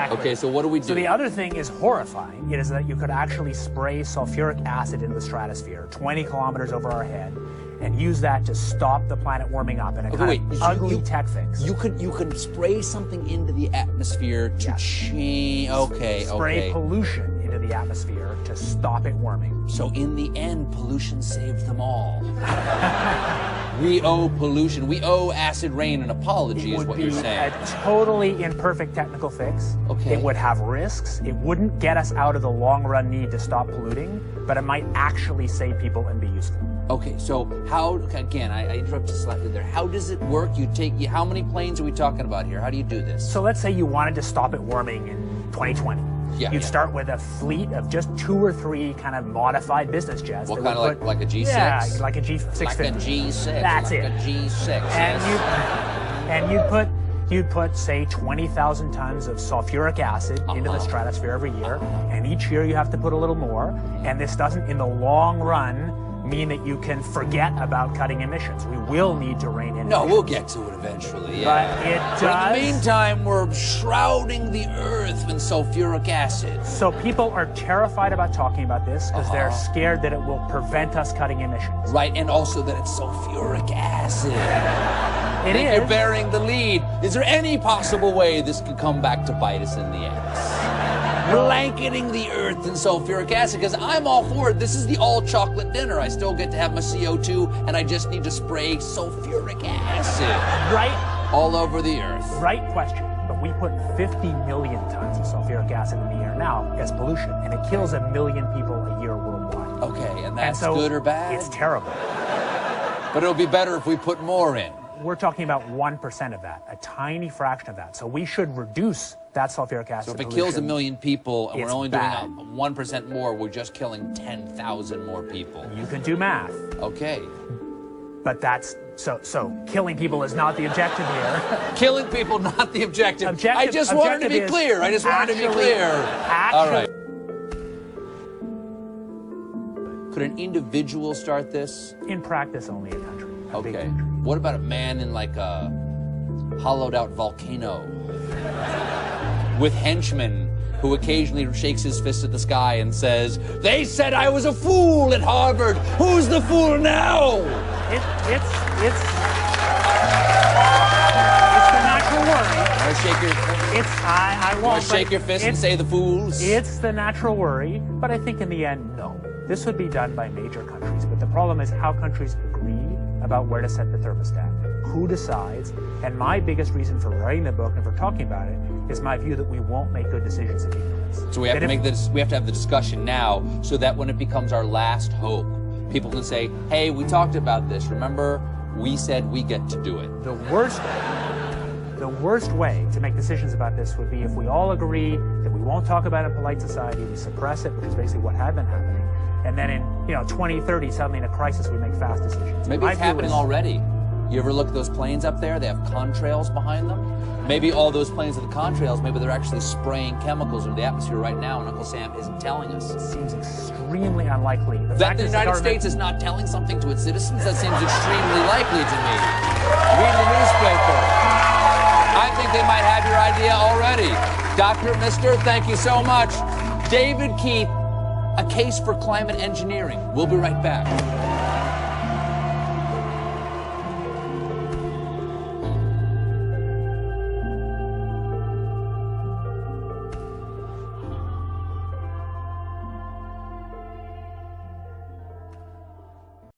Exactly. Okay, so what do we do? So the other thing is horrifying. It is that you could actually spray sulfuric acid into the stratosphere 20 kilometers over our head and use that to stop the planet warming up in a kind of ugly tech fix. You can spray something into the atmosphere to change. Okay, spray pollution into the atmosphere to stop it warming. So in the end, pollution saved them all. We owe pollution. We owe acid rain an apology, is what you're saying. It would be a totally imperfect technical fix. Okay. It would have risks. It wouldn't get us out of the long-run need to stop polluting, but it might actually save people and be useful. Okay, so how, again, I interrupted slightly there. How does it work? How many planes are we talking about here? How do you do this? So let's say you wanted to stop it warming in 2020. You'd start with a fleet of just 2 or 3 kind of modified business jets. What kind of like a G6? Yeah, like a G650. Like a G6. That's like it. A G6. And you'd put say 20,000 tons of sulfuric acid into the stratosphere every year, and each year you have to put a little more. And this doesn't, in the long run, mean that you can forget about cutting emissions. We will need to rein in emissions. We'll get to it eventually, But it does. But in the meantime, we're shrouding the Earth in sulfuric acid. So people are terrified about talking about this because they're scared that it will prevent us cutting emissions. Right, and also that it's sulfuric acid. It is. You're bearing the lead. Is there any possible way this could come back to bite us in the ass? Blanketing the Earth in sulfuric acid, because I'm all for it. This is the all-chocolate dinner. I still get to have my CO2, and I just need to spray sulfuric acid all over the Earth. Right question. But we put 50 million tons of sulfuric acid in the air now as pollution, and it kills 1 million people a year worldwide. Okay, and that's good or bad? It's terrible. But it'll be better if we put more in. We're talking about 1% of that, a tiny fraction of that. So we should reduce that sulfuric acid. So if it kills 1 million people and we're only bad. doing 1% more, we're just killing 10,000 more people. You can do math. Okay. But that's, so killing people is not the objective here. Killing people, not the objective. I just wanted to be clear. I just wanted to be clear. All right. Could an individual start this? In practice, only a country. Okay. What about a man in like a hollowed out volcano with henchmen who occasionally shakes his fist at the sky and says, "They said I was a fool at Harvard. Who's the fool now?" It's the natural worry. Want to shake your? I won't. Want to shake your fist and say the fools? It's the natural worry, but I think in the end, no. This would be done by major countries, but the problem is how countries agree about where to set the thermostat, who decides, and my biggest reason for writing the book and for talking about it is my view that we won't make good decisions in ignorance. So we have to make this. We have to have the discussion now, so that when it becomes our last hope, people can say, "Hey, we talked about this. Remember, we said we get to do it." The worst way to make decisions about this would be if we all agree that we won't talk about it in polite society, we suppress it, which is basically what had been happening, and then in 2030, suddenly in a crisis, we make fast decisions. Maybe it's happening already. You ever look at those planes up there? They have contrails behind them. Maybe all those planes with the contrails, maybe they're actually spraying chemicals into the atmosphere right now, and Uncle Sam isn't telling us. It seems extremely unlikely. That the United States is not telling something to its citizens? That seems extremely likely to me. Read the newspaper. I think they might have your idea already. Dr. Mister, thank you so much. David Keith, A Case for Climate Engineering. We'll be right back.